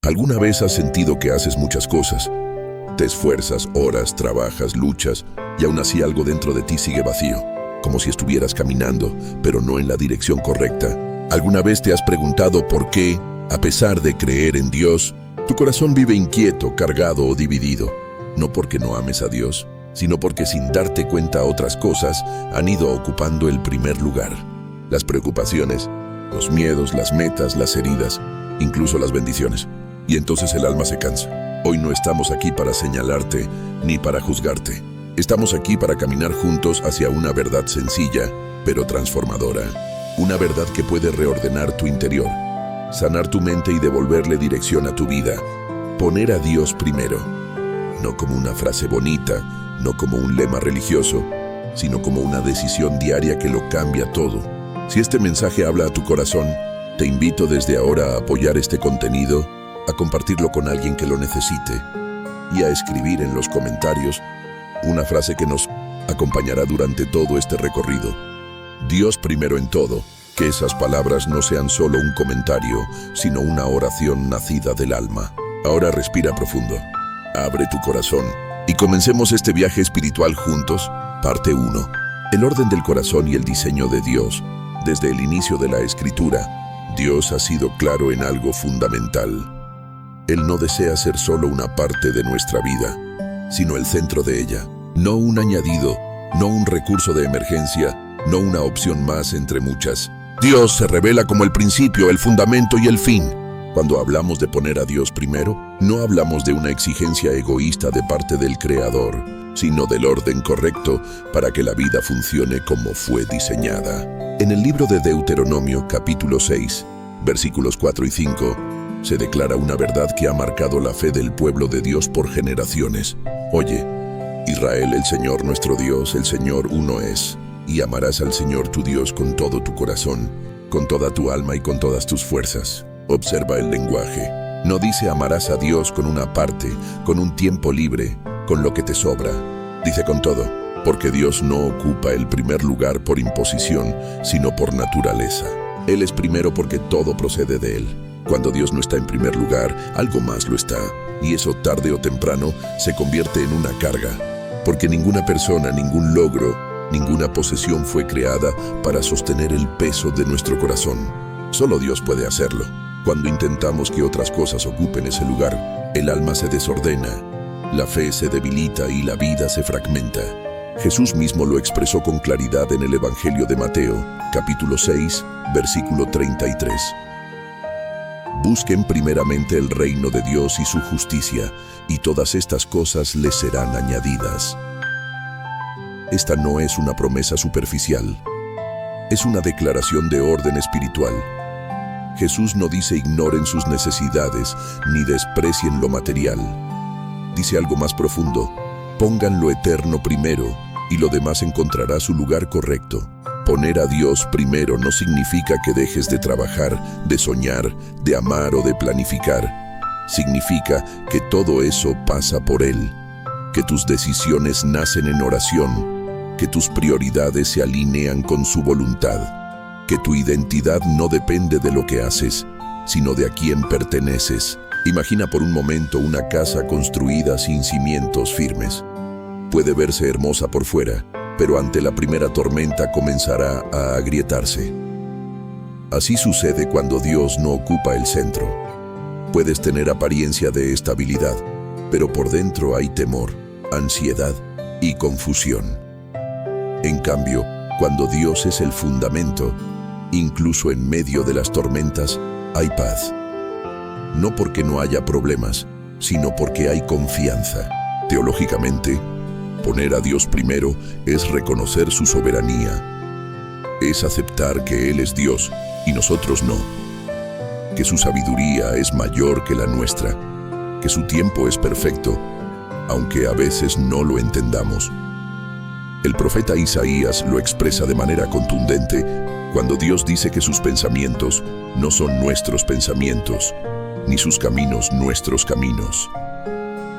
¿Alguna vez has sentido que haces muchas cosas? Te esfuerzas, oras, trabajas, luchas, y aún así algo dentro de ti sigue vacío, como si estuvieras caminando, pero no en la dirección correcta. ¿Alguna vez te has preguntado por qué, a pesar de creer en Dios, tu corazón vive inquieto, cargado o dividido? No porque no ames a Dios, sino porque sin darte cuenta otras cosas han ido ocupando el primer lugar. Las preocupaciones, los miedos, las metas, las heridas, incluso las bendiciones. Y entonces el alma se cansa. Hoy no estamos aquí para señalarte ni para juzgarte. Estamos aquí para caminar juntos hacia una verdad sencilla, pero transformadora. Una verdad que puede reordenar tu interior, sanar tu mente y devolverle dirección a tu vida. Poner a Dios primero. No como una frase bonita, no como un lema religioso, sino como una decisión diaria que lo cambia todo. Si este mensaje habla a tu corazón, te invito desde ahora a apoyar este contenido, a compartirlo con alguien que lo necesite y a escribir en los comentarios una frase que nos acompañará durante todo este recorrido. Dios primero en todo. Que esas palabras no sean solo un comentario, sino una oración nacida del alma. Ahora respira profundo, abre tu corazón y comencemos este viaje espiritual juntos. Parte 1. El orden del corazón y el diseño de Dios. Desde el inicio de la Escritura, Dios ha sido claro en algo fundamental. Él no desea ser solo una parte de nuestra vida, sino el centro de ella. No un añadido, no un recurso de emergencia, no una opción más entre muchas. Dios se revela como el principio, el fundamento y el fin. Cuando hablamos de poner a Dios primero, no hablamos de una exigencia egoísta de parte del Creador, sino del orden correcto para que la vida funcione como fue diseñada. En el libro de Deuteronomio, capítulo 6, versículos 4 y 5, se declara una verdad que ha marcado la fe del pueblo de Dios por generaciones. Oye, Israel, el Señor nuestro Dios, el Señor uno es, y amarás al Señor tu Dios con todo tu corazón, con toda tu alma y con todas tus fuerzas. Observa el lenguaje. No dice amarás a Dios con una parte, con un tiempo libre, con lo que te sobra. Dice con todo, porque Dios no ocupa el primer lugar por imposición, sino por naturaleza. Él es primero porque todo procede de Él. Cuando Dios no está en primer lugar, algo más lo está, y eso tarde o temprano se convierte en una carga, porque ninguna persona, ningún logro, ninguna posesión fue creada para sostener el peso de nuestro corazón. Solo Dios puede hacerlo. Cuando intentamos que otras cosas ocupen ese lugar, el alma se desordena, la fe se debilita y la vida se fragmenta. Jesús mismo lo expresó con claridad en el Evangelio de Mateo, capítulo 6, versículo 33. Busquen primeramente el reino de Dios y su justicia, y todas estas cosas les serán añadidas. Esta no es una promesa superficial, es una declaración de orden espiritual. Jesús no dice ignoren sus necesidades ni desprecien lo material. Dice algo más profundo, pongan lo eterno primero y lo demás encontrará su lugar correcto. Poner a Dios primero no significa que dejes de trabajar, de soñar, de amar o de planificar. Significa que todo eso pasa por Él, que tus decisiones nacen en oración, que tus prioridades se alinean con su voluntad, que tu identidad no depende de lo que haces, sino de a quién perteneces. Imagina por un momento una casa construida sin cimientos firmes. Puede verse hermosa por fuera, pero ante la primera tormenta comenzará a agrietarse. Así sucede cuando Dios no ocupa el centro. Puedes tener apariencia de estabilidad, pero por dentro hay temor, ansiedad y confusión. En cambio, cuando Dios es el fundamento, incluso en medio de las tormentas, hay paz. No porque no haya problemas, sino porque hay confianza. Teológicamente, poner a Dios primero es reconocer su soberanía. Es aceptar que Él es Dios y nosotros no. Que su sabiduría es mayor que la nuestra. Que su tiempo es perfecto, aunque a veces no lo entendamos. El profeta Isaías lo expresa de manera contundente cuando Dios dice que sus pensamientos no son nuestros pensamientos, ni sus caminos nuestros caminos.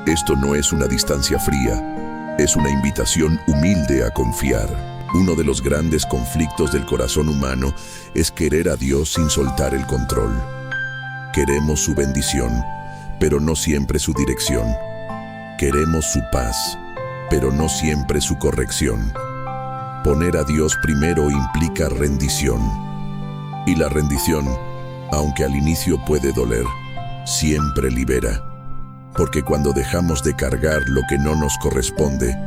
Esto no es una distancia fría, es una invitación humilde a confiar. Uno de los grandes conflictos del corazón humano es querer a Dios sin soltar el control. Queremos su bendición, pero no siempre su dirección. Queremos su paz, pero no siempre su corrección. Poner a Dios primero implica rendición. Y la rendición, aunque al inicio puede doler, siempre libera. Porque cuando dejamos de cargar lo que no nos corresponde,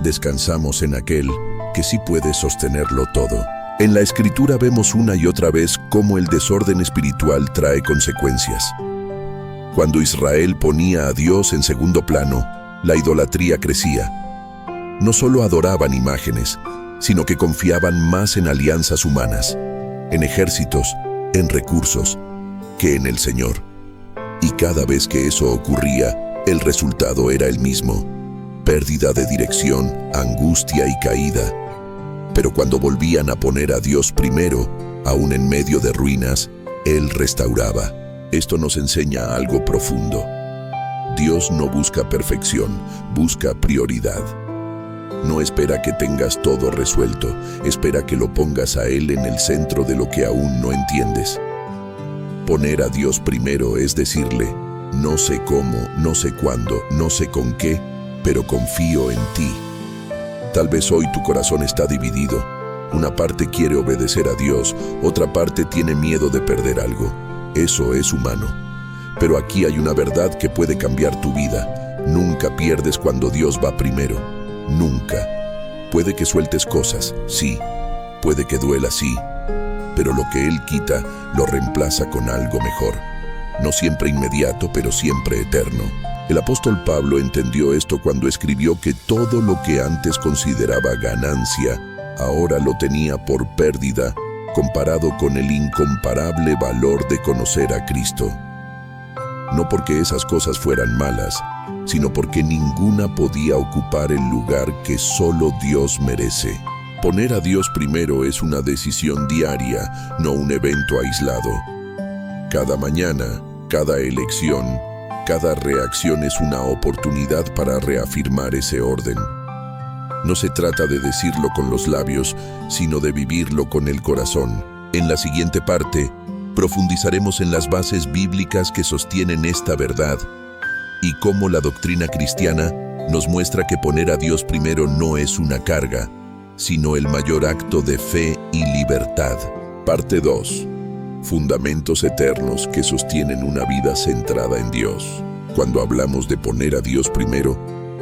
descansamos en aquel que sí puede sostenerlo todo. En la Escritura vemos una y otra vez cómo el desorden espiritual trae consecuencias. Cuando Israel ponía a Dios en segundo plano, la idolatría crecía. No solo adoraban imágenes, sino que confiaban más en alianzas humanas, en ejércitos, en recursos, que en el Señor. Y cada vez que eso ocurría, el resultado era el mismo: pérdida de dirección, angustia y caída. Pero cuando volvían a poner a Dios primero, aún en medio de ruinas, Él restauraba. Esto nos enseña algo profundo. Dios no busca perfección, busca prioridad. No espera que tengas todo resuelto, espera que lo pongas a Él en el centro de lo que aún no entiendes. Poner a Dios primero es decirle: no sé cómo, no sé cuándo, no sé con qué, pero confío en ti. Tal vez hoy tu corazón está dividido. Una parte quiere obedecer a Dios, otra parte tiene miedo de perder algo. Eso es humano. Pero aquí hay una verdad que puede cambiar tu vida. Nunca pierdes cuando Dios va primero. Nunca. Puede que sueltes cosas, sí. Puede que duela, sí. Pero lo que Él quita, lo reemplaza con algo mejor. No siempre inmediato, pero siempre eterno. El apóstol Pablo entendió esto cuando escribió que todo lo que antes consideraba ganancia, ahora lo tenía por pérdida, comparado con el incomparable valor de conocer a Cristo. No porque esas cosas fueran malas, sino porque ninguna podía ocupar el lugar que solo Dios merece. Poner a Dios primero es una decisión diaria, no un evento aislado. Cada mañana, cada elección, cada reacción es una oportunidad para reafirmar ese orden. No se trata de decirlo con los labios, sino de vivirlo con el corazón. En la siguiente parte, profundizaremos en las bases bíblicas que sostienen esta verdad y cómo la doctrina cristiana nos muestra que poner a Dios primero no es una carga, sino el mayor acto de fe y libertad. Parte 2. Fundamentos eternos que sostienen una vida centrada en Dios. Cuando hablamos de poner a Dios primero,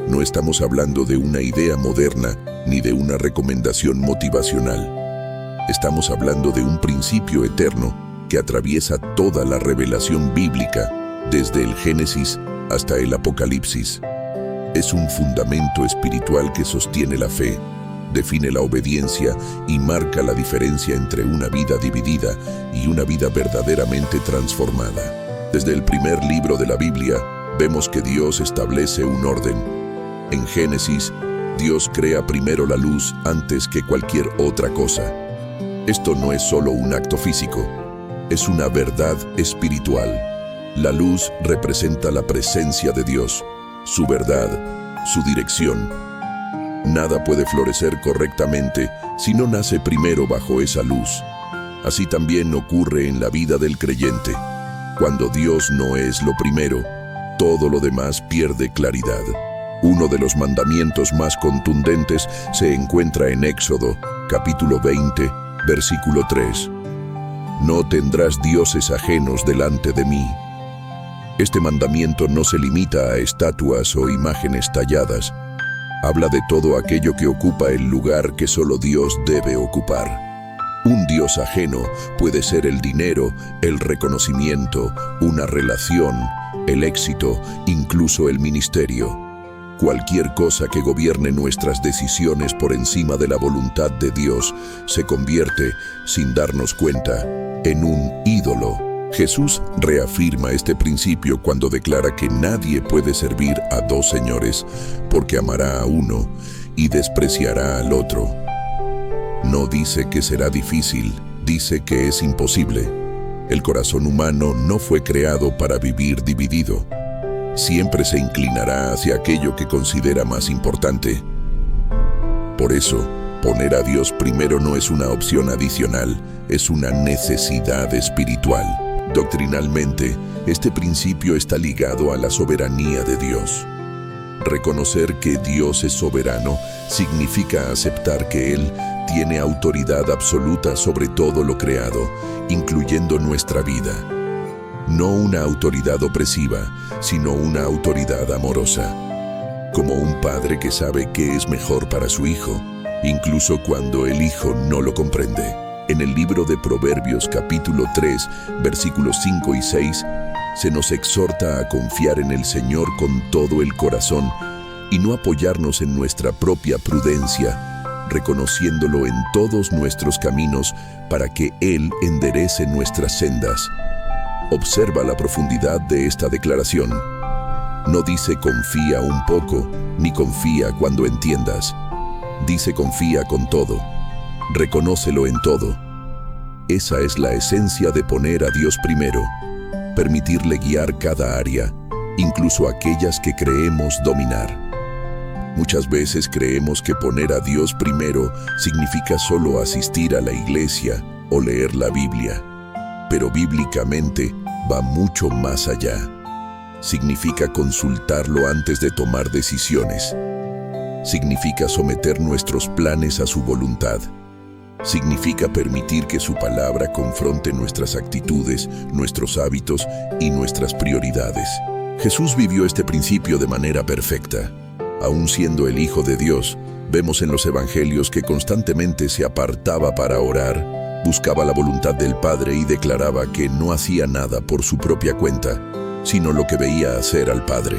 no estamos hablando de una idea moderna ni de una recomendación motivacional. Estamos hablando de un principio eterno que atraviesa toda la revelación bíblica, desde el Génesis hasta el Apocalipsis. Es un fundamento espiritual que sostiene la fe, define la obediencia y marca la diferencia entre una vida dividida y una vida verdaderamente transformada. Desde el primer libro de la Biblia, vemos que Dios establece un orden. En Génesis, Dios crea primero la luz antes que cualquier otra cosa. Esto no es solo un acto físico, es una verdad espiritual. La luz representa la presencia de Dios, su verdad, su dirección. Nada puede florecer correctamente si no nace primero bajo esa luz. Así también ocurre en la vida del creyente. Cuando Dios no es lo primero, todo lo demás pierde claridad. Uno de los mandamientos más contundentes se encuentra en Éxodo, capítulo 20, versículo 3. No tendrás dioses ajenos delante de mí. Este mandamiento no se limita a estatuas o imágenes talladas. Habla de todo aquello que ocupa el lugar que solo Dios debe ocupar. Un dios ajeno puede ser el dinero, el reconocimiento, una relación, el éxito, incluso el ministerio. Cualquier cosa que gobierne nuestras decisiones por encima de la voluntad de Dios se convierte, sin darnos cuenta, en un ídolo. Jesús reafirma este principio cuando declara que nadie puede servir a dos señores, porque amará a uno y despreciará al otro. No dice que será difícil, dice que es imposible. El corazón humano no fue creado para vivir dividido. Siempre se inclinará hacia aquello que considera más importante. Por eso, poner a Dios primero no es una opción adicional, es una necesidad espiritual. Doctrinalmente, este principio está ligado a la soberanía de Dios. Reconocer que Dios es soberano significa aceptar que Él tiene autoridad absoluta sobre todo lo creado, incluyendo nuestra vida. No una autoridad opresiva, sino una autoridad amorosa. Como un padre que sabe qué es mejor para su hijo, incluso cuando el hijo no lo comprende. En el libro de Proverbios capítulo 3, versículos 5 y 6, se nos exhorta a confiar en el Señor con todo el corazón y no apoyarnos en nuestra propia prudencia, reconociéndolo en todos nuestros caminos para que Él enderece nuestras sendas. Observa la profundidad de esta declaración. No dice confía un poco, ni confía cuando entiendas. Dice confía con todo. Reconócelo en todo. Esa es la esencia de poner a Dios primero, permitirle guiar cada área, incluso aquellas que creemos dominar. Muchas veces creemos que poner a Dios primero significa solo asistir a la iglesia o leer la Biblia, pero bíblicamente va mucho más allá. Significa consultarlo antes de tomar decisiones. Significa someter nuestros planes a su voluntad. Significa permitir que su palabra confronte nuestras actitudes, nuestros hábitos y nuestras prioridades. Jesús vivió este principio de manera perfecta. Aún siendo el Hijo de Dios, vemos en los evangelios que constantemente se apartaba para orar, buscaba la voluntad del Padre y declaraba que no hacía nada por su propia cuenta, sino lo que veía hacer al Padre.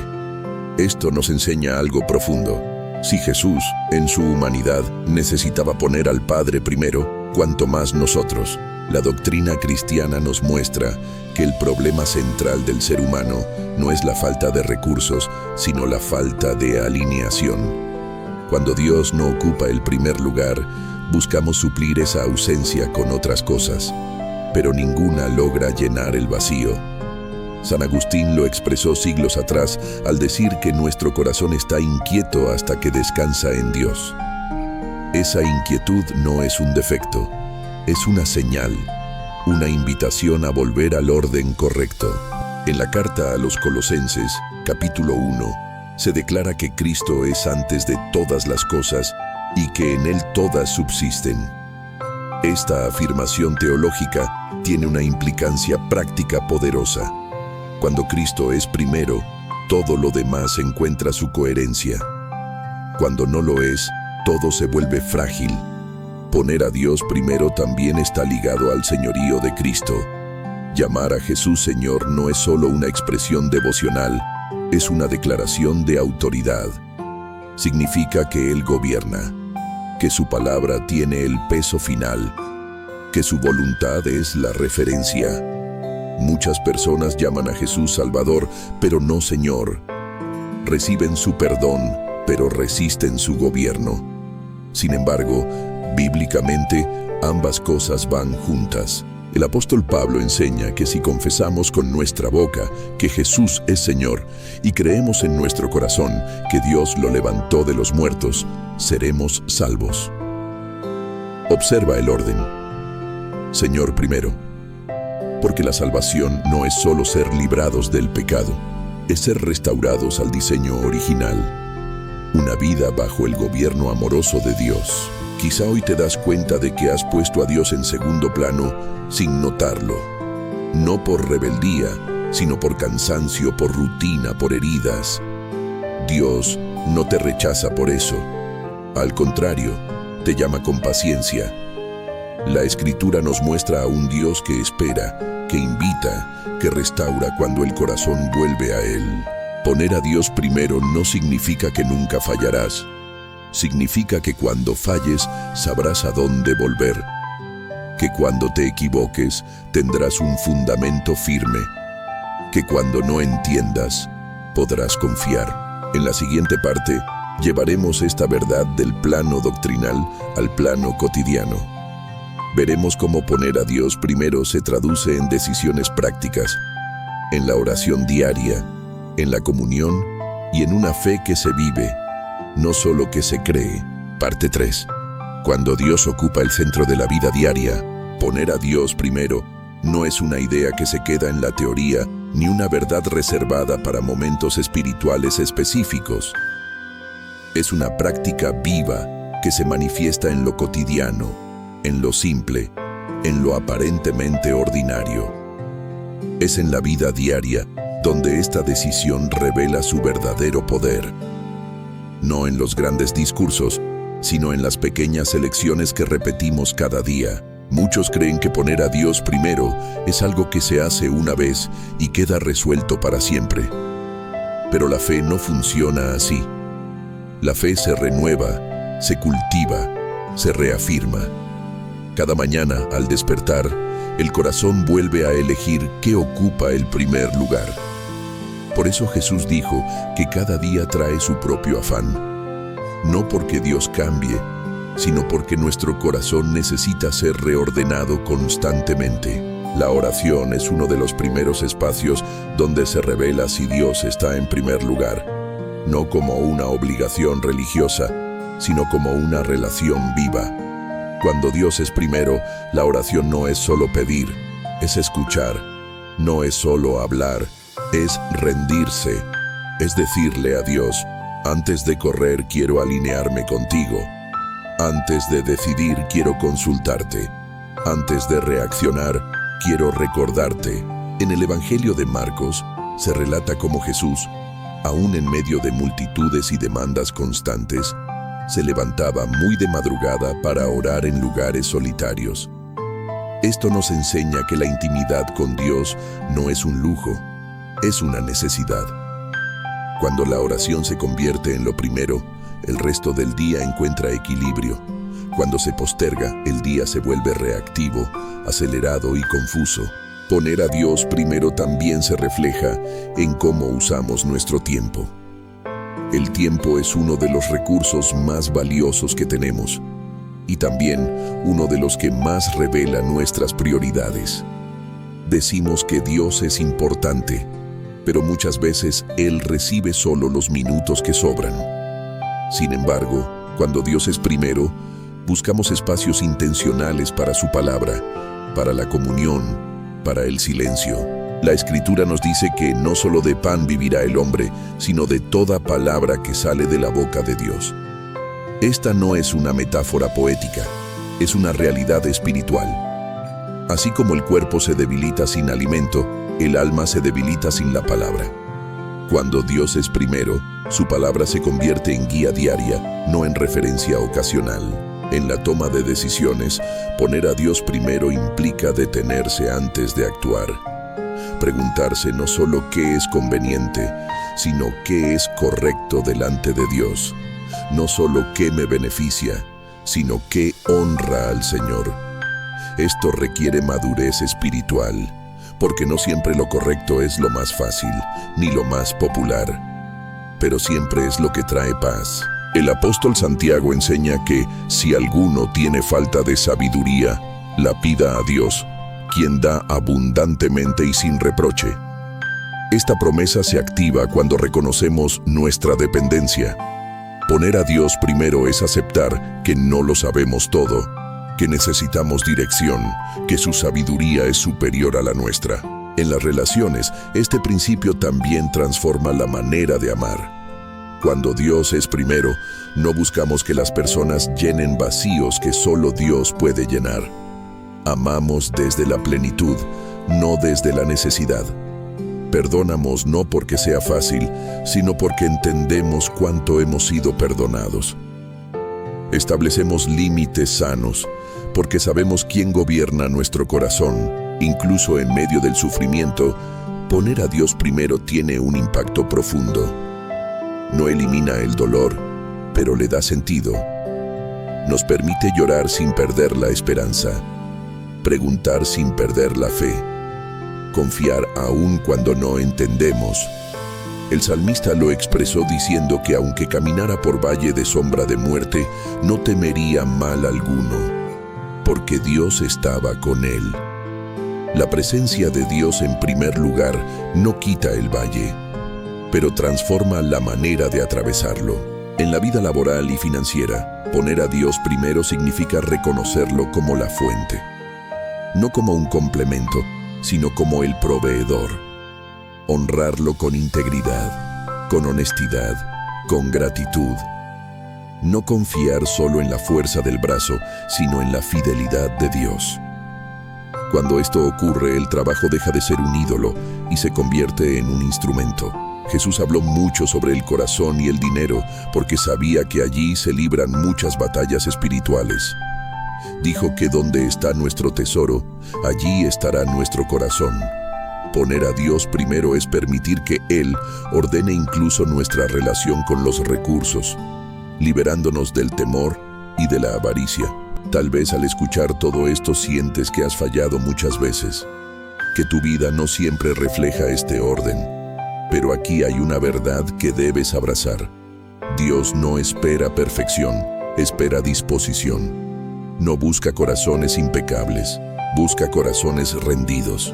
Esto nos enseña algo profundo. Si Jesús, en su humanidad, necesitaba poner al Padre primero, cuanto más nosotros. La doctrina cristiana nos muestra que el problema central del ser humano no es la falta de recursos, sino la falta de alineación. Cuando Dios no ocupa el primer lugar, buscamos suplir esa ausencia con otras cosas, pero ninguna logra llenar el vacío. San Agustín lo expresó siglos atrás al decir que nuestro corazón está inquieto hasta que descansa en Dios. Esa inquietud no es un defecto, es una señal, una invitación a volver al orden correcto. En la carta a los Colosenses, capítulo 1, se declara que Cristo es antes de todas las cosas y que en Él todas subsisten. Esta afirmación teológica tiene una implicancia práctica poderosa. Cuando Cristo es primero, todo lo demás encuentra su coherencia. Cuando no lo es, todo se vuelve frágil. Poner a Dios primero también está ligado al señorío de Cristo. Llamar a Jesús Señor no es solo una expresión devocional, es una declaración de autoridad. Significa que Él gobierna, que su palabra tiene el peso final, que su voluntad es la referencia. Muchas personas llaman a Jesús Salvador, pero no Señor. Reciben su perdón, pero resisten su gobierno. Sin embargo, bíblicamente, ambas cosas van juntas. El apóstol Pablo enseña que si confesamos con nuestra boca que Jesús es Señor y creemos en nuestro corazón que Dios lo levantó de los muertos, seremos salvos. Observa el orden. Señor primero. Porque la salvación no es solo ser librados del pecado, es ser restaurados al diseño original. Una vida bajo el gobierno amoroso de Dios. Quizá hoy te das cuenta de que has puesto a Dios en segundo plano sin notarlo. No por rebeldía, sino por cansancio, por rutina, por heridas. Dios no te rechaza por eso. Al contrario, te llama con paciencia. La Escritura nos muestra a un Dios que espera, que invita, que restaura cuando el corazón vuelve a Él. Poner a Dios primero no significa que nunca fallarás. Significa que cuando falles, sabrás a dónde volver. Que cuando te equivoques, tendrás un fundamento firme. Que cuando no entiendas, podrás confiar. En la siguiente parte, llevaremos esta verdad del plano doctrinal al plano cotidiano. Veremos cómo poner a Dios primero se traduce en decisiones prácticas, en la oración diaria, en la comunión y en una fe que se vive, no solo que se cree. Parte 3. Cuando Dios ocupa el centro de la vida diaria, poner a Dios primero No es una idea que se queda en la teoría, ni una verdad reservada para momentos espirituales específicos. Es una práctica viva que se manifiesta en lo cotidiano, en lo simple, en lo aparentemente ordinario. Es en la vida diaria donde esta decisión revela su verdadero poder. No en los grandes discursos, sino en las pequeñas elecciones que repetimos cada día. Muchos creen que poner a Dios primero es algo que se hace una vez y queda resuelto para siempre. Pero la fe no funciona así. La fe se renueva, se cultiva, se reafirma. Cada mañana, al despertar, el corazón vuelve a elegir qué ocupa el primer lugar. Por eso Jesús dijo que cada día trae su propio afán. No porque Dios cambie, sino porque nuestro corazón necesita ser reordenado constantemente. La oración es uno de los primeros espacios donde se revela si Dios está en primer lugar, no como una obligación religiosa, sino como una relación viva. Cuando Dios es primero, la oración no es solo pedir, es escuchar. No es solo hablar, es rendirse. Es decirle a Dios: antes de correr quiero alinearme contigo. Antes de decidir quiero consultarte. Antes de reaccionar quiero recordarte. En el Evangelio de Marcos se relata cómo Jesús, aún en medio de multitudes y demandas constantes, se levantaba muy de madrugada para orar en lugares solitarios. Esto nos enseña que la intimidad con Dios no es un lujo, es una necesidad. Cuando la oración se convierte en lo primero, el resto del día encuentra equilibrio. Cuando se posterga, el día se vuelve reactivo, acelerado y confuso. Poner a Dios primero también se refleja en cómo usamos nuestro tiempo. El tiempo es uno de los recursos más valiosos que tenemos y también uno de los que más revela nuestras prioridades. Decimos que Dios es importante, pero muchas veces Él recibe solo los minutos que sobran. Sin embargo, cuando Dios es primero, buscamos espacios intencionales para su palabra, para la comunión, para el silencio. La Escritura nos dice que no solo de pan vivirá el hombre, sino de toda palabra que sale de la boca de Dios. Esta no es una metáfora poética, es una realidad espiritual. Así como el cuerpo se debilita sin alimento, el alma se debilita sin la palabra. Cuando Dios es primero, su palabra se convierte en guía diaria, no en referencia ocasional. En la toma de decisiones, poner a Dios primero implica detenerse antes de actuar. Preguntarse no solo qué es conveniente, sino qué es correcto delante de Dios. No solo qué me beneficia, sino qué honra al Señor. Esto requiere madurez espiritual, porque no siempre lo correcto es lo más fácil, ni lo más popular, pero siempre es lo que trae paz. El apóstol Santiago enseña que si alguno tiene falta de sabiduría, la pida a Dios, quien da abundantemente y sin reproche. Esta promesa se activa cuando reconocemos nuestra dependencia. Poner a Dios primero es aceptar que no lo sabemos todo, que necesitamos dirección, que su sabiduría es superior a la nuestra. En las relaciones, este principio también transforma la manera de amar. Cuando Dios es primero, no buscamos que las personas llenen vacíos que solo Dios puede llenar. Amamos desde la plenitud, no desde la necesidad. Perdonamos no porque sea fácil, sino porque entendemos cuánto hemos sido perdonados. Establecemos límites sanos, porque sabemos quién gobierna nuestro corazón. Incluso en medio del sufrimiento, poner a Dios primero tiene un impacto profundo. No elimina el dolor, pero le da sentido. Nos permite llorar sin perder la esperanza, preguntar sin perder la fe, confiar aún cuando no entendemos. El salmista lo expresó diciendo que aunque caminara por valle de sombra de muerte, no temería mal alguno, porque Dios estaba con él. La presencia de Dios en primer lugar no quita el valle, pero transforma la manera de atravesarlo. En la vida laboral y financiera, poner a Dios primero significa reconocerlo como la fuente, no como un complemento, sino como el proveedor. Honrarlo con integridad, con honestidad, con gratitud. No confiar solo en la fuerza del brazo, sino en la fidelidad de Dios. Cuando esto ocurre, el trabajo deja de ser un ídolo y se convierte en un instrumento. Jesús habló mucho sobre el corazón y el dinero porque sabía que allí se libran muchas batallas espirituales. Dijo que donde está nuestro tesoro, allí estará nuestro corazón. Poner a Dios primero es permitir que Él ordene incluso nuestra relación con los recursos, liberándonos del temor y de la avaricia. Tal vez al escuchar todo esto sientes que has fallado muchas veces, que tu vida no siempre refleja este orden. Pero aquí hay una verdad que debes abrazar. Dios no espera perfección, espera disposición. No busca corazones impecables, busca corazones rendidos.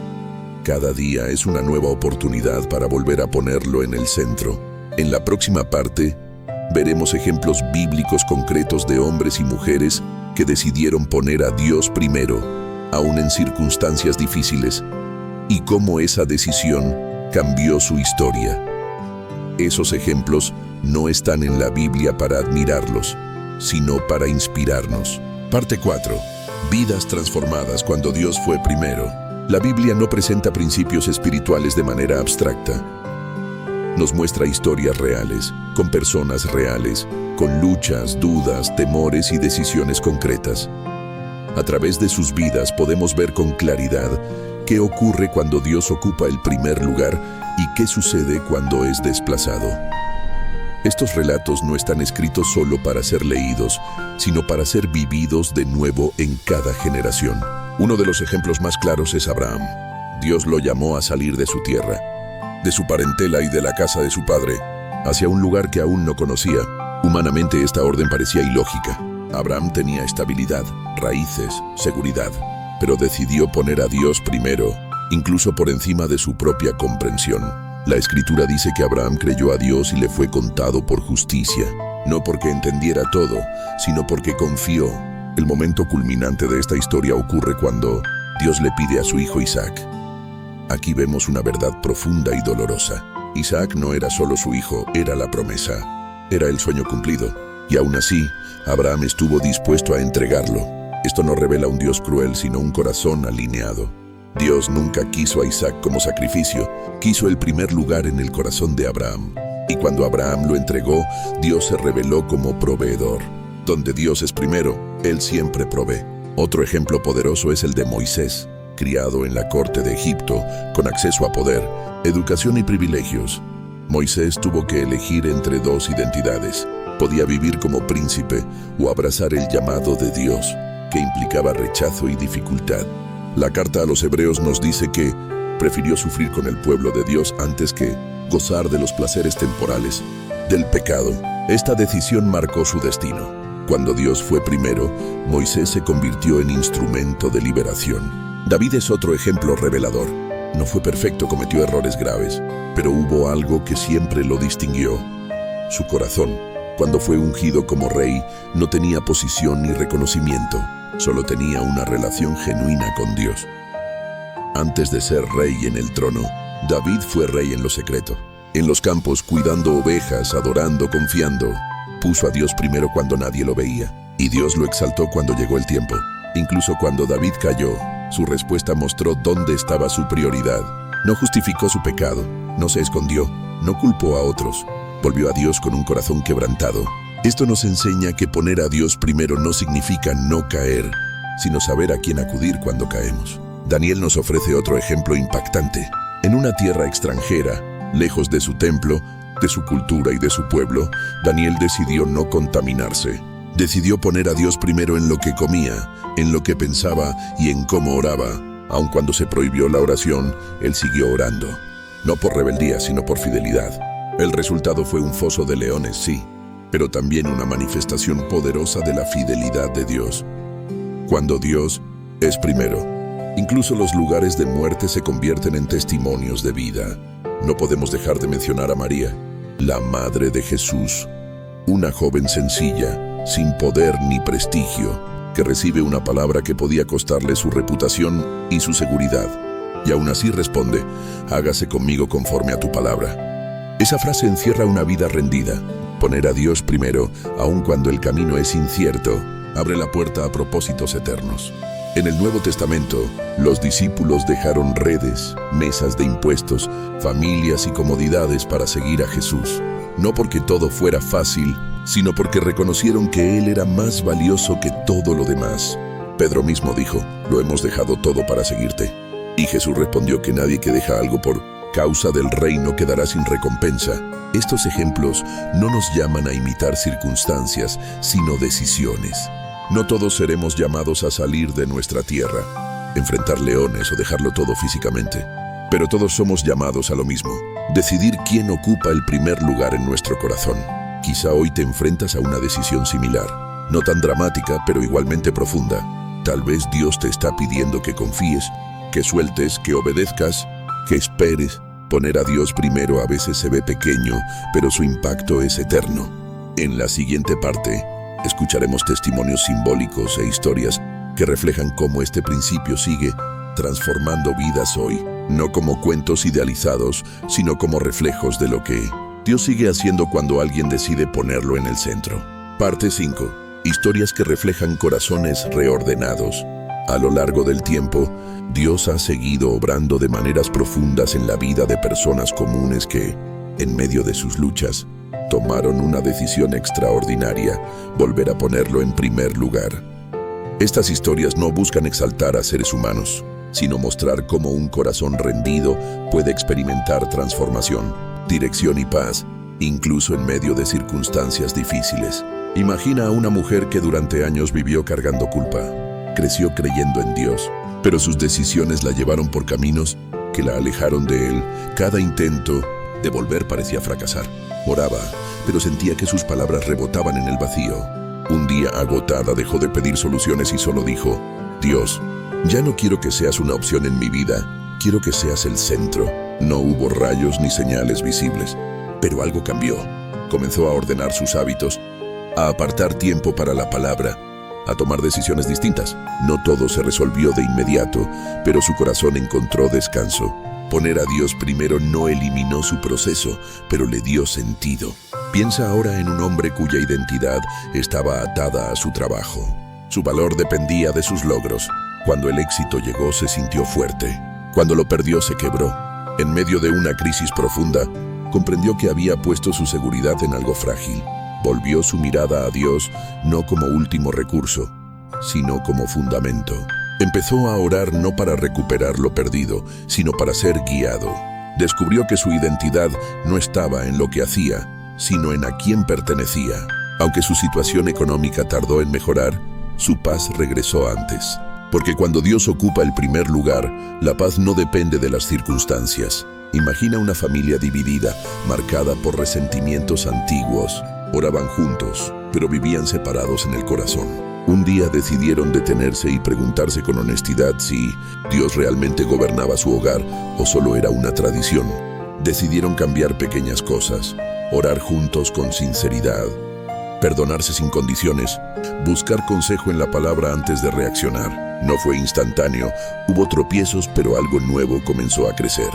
Cada día es una nueva oportunidad para volver a ponerlo en el centro. En la próxima parte, veremos ejemplos bíblicos concretos de hombres y mujeres que decidieron poner a Dios primero, aun en circunstancias difíciles, y cómo esa decisión cambió su historia. Esos ejemplos no están en la Biblia para admirarlos, sino para inspirarnos. Parte 4. Vidas transformadas cuando Dios fue primero. La Biblia no presenta principios espirituales de manera abstracta. Nos muestra historias reales, con personas reales, con luchas, dudas, temores y decisiones concretas. A través de sus vidas podemos ver con claridad qué ocurre cuando Dios ocupa el primer lugar y qué sucede cuando es desplazado. Estos relatos no están escritos solo para ser leídos, sino para ser vividos de nuevo en cada generación. Uno de los ejemplos más claros es Abraham. Dios lo llamó a salir de su tierra, de su parentela y de la casa de su padre, hacia un lugar que aún no conocía. Humanamente esta orden parecía ilógica. Abraham tenía estabilidad, raíces, seguridad, pero decidió poner a Dios primero, incluso por encima de su propia comprensión. La Escritura dice que Abraham creyó a Dios y le fue contado por justicia, no porque entendiera todo, sino porque confió. El momento culminante de esta historia ocurre cuando Dios le pide a su hijo Isaac. Aquí vemos una verdad profunda y dolorosa. Isaac no era solo su hijo, era la promesa. Era el sueño cumplido. Y aún así, Abraham estuvo dispuesto a entregarlo. Esto no revela un Dios cruel, sino un corazón alineado. Dios nunca quiso a Isaac como sacrificio, quiso el primer lugar en el corazón de Abraham. Y cuando Abraham lo entregó, Dios se reveló como proveedor. Donde Dios es primero, Él siempre provee. Otro ejemplo poderoso es el de Moisés, criado en la corte de Egipto, con acceso a poder, educación y privilegios. Moisés tuvo que elegir entre dos identidades. Podía vivir como príncipe o abrazar el llamado de Dios, que implicaba rechazo y dificultad. La carta a los Hebreos nos dice que prefirió sufrir con el pueblo de Dios antes que gozar de los placeres temporales del pecado. Esta decisión marcó su destino. Cuando Dios fue primero, Moisés se convirtió en instrumento de liberación. David es otro ejemplo revelador. No fue perfecto, cometió errores graves, pero hubo algo que siempre lo distinguió: su corazón. Cuando fue ungido como rey, no tenía posición ni reconocimiento, solo tenía una relación genuina con Dios. Antes de ser rey en el trono, David fue rey en lo secreto, en los campos cuidando ovejas, adorando, confiando. Puso a Dios primero cuando nadie lo veía, y Dios lo exaltó cuando llegó el tiempo. Incluso cuando David cayó, su respuesta mostró dónde estaba su prioridad. No justificó su pecado, no se escondió, no culpó a otros. Volvió a Dios con un corazón quebrantado. Esto nos enseña que poner a Dios primero no significa no caer, sino saber a quién acudir cuando caemos. Daniel nos ofrece otro ejemplo impactante. En una tierra extranjera, lejos de su templo, de su cultura y de su pueblo, Daniel decidió no contaminarse. Decidió poner a Dios primero en lo que comía, en lo que pensaba y en cómo oraba. Aun cuando se prohibió la oración, él siguió orando. No por rebeldía, sino por fidelidad. El resultado fue un foso de leones, sí, pero también una manifestación poderosa de la fidelidad de Dios. Cuando Dios es primero, incluso los lugares de muerte se convierten en testimonios de vida. No podemos dejar de mencionar a María, la madre de Jesús, una joven sencilla, sin poder ni prestigio, que recibe una palabra que podía costarle su reputación y su seguridad. y aún así responde: hágase conmigo conforme a tu palabra. Esa frase encierra una vida rendida. Poner a Dios primero, aun cuando el camino es incierto, abre la puerta a propósitos eternos. En el Nuevo Testamento, los discípulos dejaron redes, mesas de impuestos, familias y comodidades para seguir a Jesús. No porque todo fuera fácil, sino porque reconocieron que Él era más valioso que todo lo demás. Pedro mismo dijo: lo hemos dejado todo para seguirte. Y Jesús respondió que nadie que deja algo por causa del reino quedará sin recompensa. Estos ejemplos no nos llaman a imitar circunstancias, sino decisiones. No todos seremos llamados a salir de nuestra tierra, enfrentar leones o dejarlo todo físicamente. Pero todos somos llamados a lo mismo: decidir quién ocupa el primer lugar en nuestro corazón. Quizá hoy te enfrentas a una decisión similar, no tan dramática, pero igualmente profunda. Tal vez Dios te está pidiendo que confíes, que sueltes, que obedezcas, que esperes. Poner a Dios primero a veces se ve pequeño, pero su impacto es eterno. En la siguiente parte, escucharemos testimonios simbólicos e historias que reflejan cómo este principio sigue transformando vidas hoy, no como cuentos idealizados, sino como reflejos de lo que Dios sigue haciendo cuando alguien decide ponerlo en el centro. Parte 5. Historias que reflejan corazones reordenados. A lo largo del tiempo, Dios ha seguido obrando de maneras profundas en la vida de personas comunes que, en medio de sus luchas, tomaron una decisión extraordinaria: volver a ponerlo en primer lugar. Estas historias no buscan exaltar a seres humanos, sino mostrar cómo un corazón rendido puede experimentar transformación, dirección y paz, incluso en medio de circunstancias difíciles. Imagina a una mujer que durante años vivió cargando culpa. Creció creyendo en Dios, pero sus decisiones la llevaron por caminos que la alejaron de Él. Cada intento de volver parecía fracasar. Oraba, pero sentía que sus palabras rebotaban en el vacío. Un día, agotada, dejó de pedir soluciones y solo dijo: Dios, ya no quiero que seas una opción en mi vida, quiero que seas el centro. No hubo rayos ni señales visibles, pero algo cambió. Comenzó a ordenar sus hábitos, a apartar tiempo para la palabra, a tomar decisiones distintas. No todo se resolvió de inmediato, pero su corazón encontró descanso. Poner a Dios primero no eliminó su proceso, pero le dio sentido. Piensa ahora en un hombre cuya identidad estaba atada a su trabajo. Su valor dependía de sus logros. Cuando el éxito llegó, se sintió fuerte. Cuando lo perdió, se quebró. En medio de una crisis profunda, comprendió que había puesto su seguridad en algo frágil. Volvió su mirada a Dios no como último recurso, sino como fundamento. Empezó a orar no para recuperar lo perdido, sino para ser guiado. Descubrió que su identidad no estaba en lo que hacía, sino en a quién pertenecía. Aunque su situación económica tardó en mejorar, su paz regresó antes. Porque cuando Dios ocupa el primer lugar, la paz no depende de las circunstancias. Imagina una familia dividida, marcada por resentimientos antiguos. Oraban juntos, pero vivían separados en el corazón. Un día decidieron detenerse y preguntarse con honestidad si Dios realmente gobernaba su hogar o solo era una tradición. Decidieron cambiar pequeñas cosas, orar juntos con sinceridad, perdonarse sin condiciones, buscar consejo en la palabra antes de reaccionar. No fue instantáneo, hubo tropiezos, pero algo nuevo comenzó a crecer.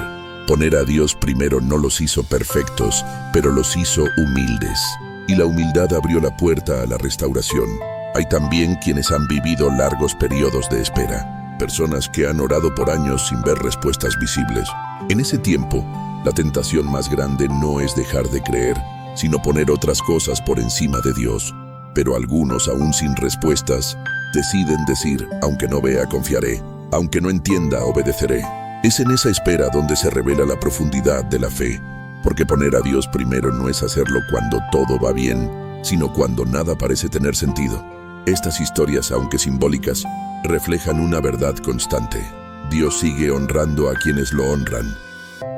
Poner a Dios primero no los hizo perfectos, pero los hizo humildes. Y la humildad abrió la puerta a la restauración. Hay también quienes han vivido largos periodos de espera, personas que han orado por años sin ver respuestas visibles. En ese tiempo, la tentación más grande no es dejar de creer, sino poner otras cosas por encima de Dios. Pero algunos, aún sin respuestas, deciden decir: aunque no vea, confiaré, aunque no entienda, obedeceré. Es en esa espera donde se revela la profundidad de la fe, porque poner a Dios primero no es hacerlo cuando todo va bien, sino cuando nada parece tener sentido. Estas historias, aunque simbólicas, reflejan una verdad constante. Dios sigue honrando a quienes lo honran.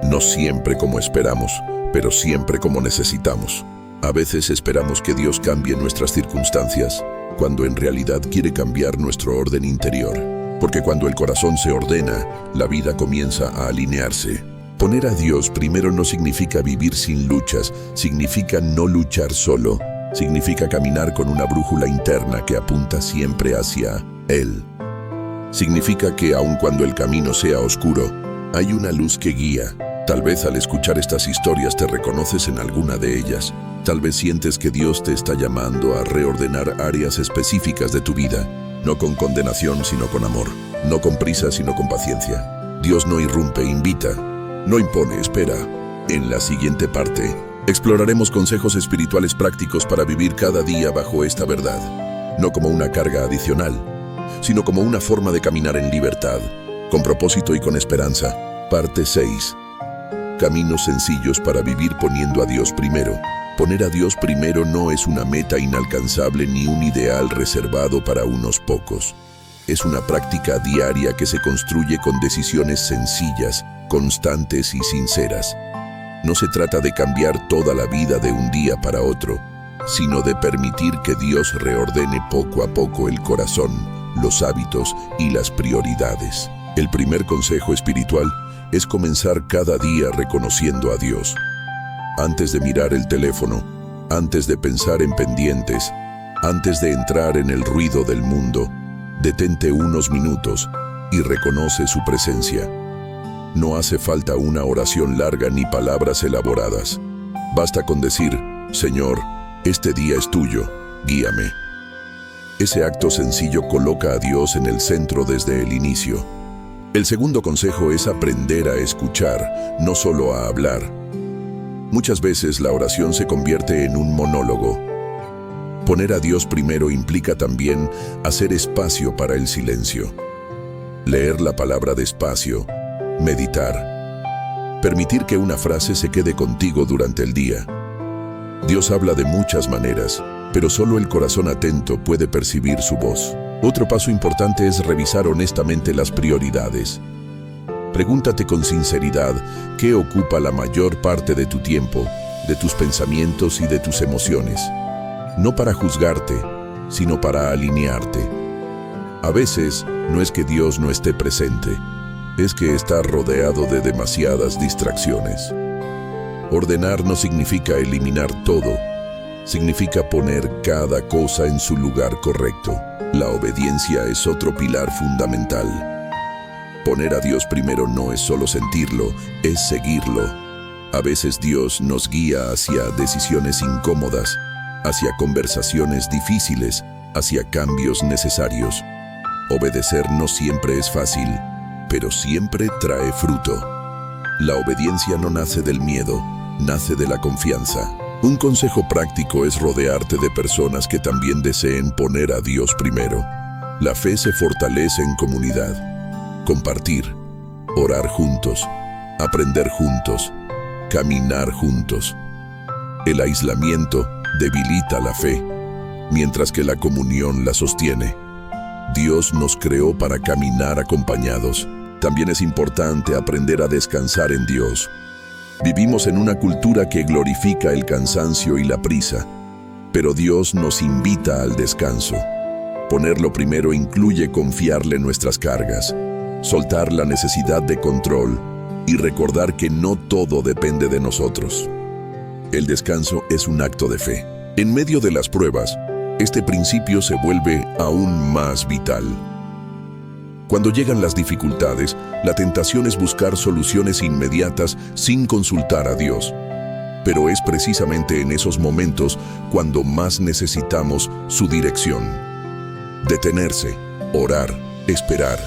No siempre como esperamos, pero siempre como necesitamos. A veces esperamos que Dios cambie nuestras circunstancias, cuando en realidad quiere cambiar nuestro orden interior. Porque cuando el corazón se ordena, la vida comienza a alinearse. Poner a Dios primero no significa vivir sin luchas, significa no luchar solo. Significa caminar con una brújula interna que apunta siempre hacia Él. Significa que aun cuando el camino sea oscuro, Hay una luz que guía. Tal vez al escuchar estas historias te reconoces en alguna de ellas. Tal vez sientes que Dios te está llamando a reordenar áreas específicas de tu vida, no con condenación, sino con amor, no con prisa, sino con paciencia. Dios no irrumpe, invita, no impone, espera. En la siguiente parte, exploraremos consejos espirituales prácticos para vivir cada día bajo esta verdad, no como una carga adicional, sino como una forma de caminar en libertad, con propósito y con esperanza. Parte 6. Caminos sencillos para vivir poniendo a Dios primero. Poner a Dios primero no es una meta inalcanzable ni un ideal reservado para unos pocos. Es una práctica diaria que se construye con decisiones sencillas, constantes y sinceras. No se trata de cambiar toda la vida de un día para otro, sino de permitir que Dios reordene poco a poco el corazón, los hábitos y las prioridades. El primer consejo espiritual es comenzar cada día reconociendo a Dios. Antes de mirar el teléfono, antes de pensar en pendientes, antes de entrar en el ruido del mundo, detente unos minutos y reconoce su presencia. No hace falta una oración larga ni palabras elaboradas. Basta con decir, Señor, este día es tuyo, guíame. Ese acto sencillo coloca a Dios en el centro desde el inicio. El segundo consejo es aprender a escuchar, no solo a hablar. Muchas veces la oración se convierte en un monólogo. Poner a Dios primero implica también hacer espacio para el silencio. Leer la palabra despacio, meditar, permitir que una frase se quede contigo durante el día. Dios habla de muchas maneras, pero solo el corazón atento puede percibir su voz. Otro paso importante es revisar honestamente las prioridades. Pregúntate con sinceridad qué ocupa la mayor parte de tu tiempo, de tus pensamientos y de tus emociones. No para juzgarte, sino para alinearte. A veces no es que Dios no esté presente, es que está rodeado de demasiadas distracciones. Ordenar no significa eliminar todo, significa poner cada cosa en su lugar correcto. La obediencia es otro pilar fundamental. Poner a Dios primero no es solo sentirlo, es seguirlo. A veces Dios nos guía hacia decisiones incómodas, hacia conversaciones difíciles, hacia cambios necesarios. Obedecer no siempre es fácil, pero siempre trae fruto. La obediencia no nace del miedo, nace de la confianza. Un consejo práctico es rodearte de personas que también deseen poner a Dios primero. La fe se fortalece en comunidad. Compartir, orar juntos, aprender juntos, caminar juntos. El aislamiento debilita la fe, mientras que la comunión la sostiene. Dios nos creó para caminar acompañados. También es importante aprender a descansar en Dios. Vivimos en una cultura que glorifica el cansancio y la prisa, pero Dios nos invita al descanso. Ponerlo primero incluye confiarle nuestras cargas, soltar la necesidad de control y recordar que no todo depende de nosotros. El descanso es un acto de fe. En medio de las pruebas, este principio se vuelve aún más vital. Cuando llegan las dificultades, la tentación es buscar soluciones inmediatas sin consultar a Dios. Pero es precisamente en esos momentos cuando más necesitamos su dirección. Detenerse, orar, esperar.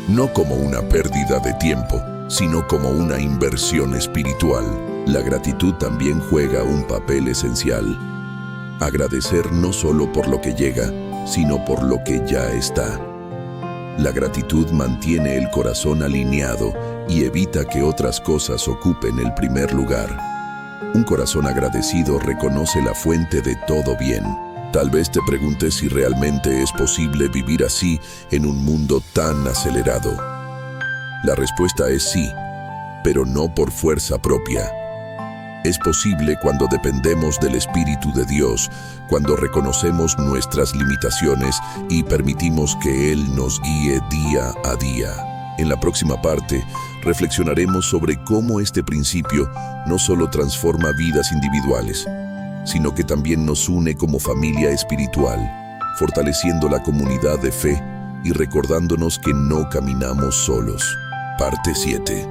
No como una pérdida de tiempo, sino como una inversión espiritual. La gratitud también juega un papel esencial. Agradecer no solo por lo que llega, sino por lo que ya está. La gratitud mantiene el corazón alineado y evita que otras cosas ocupen el primer lugar. Un corazón agradecido reconoce la fuente de todo bien. Tal vez te preguntes si realmente es posible vivir así en un mundo tan acelerado. La respuesta es sí, pero no por fuerza propia. Es posible cuando dependemos del Espíritu de Dios, cuando reconocemos nuestras limitaciones y permitimos que Él nos guíe día a día. En la próxima parte, reflexionaremos sobre cómo este principio no solo transforma vidas individuales, sino que también nos une como familia espiritual, fortaleciendo la comunidad de fe y recordándonos que no caminamos solos. Parte 7.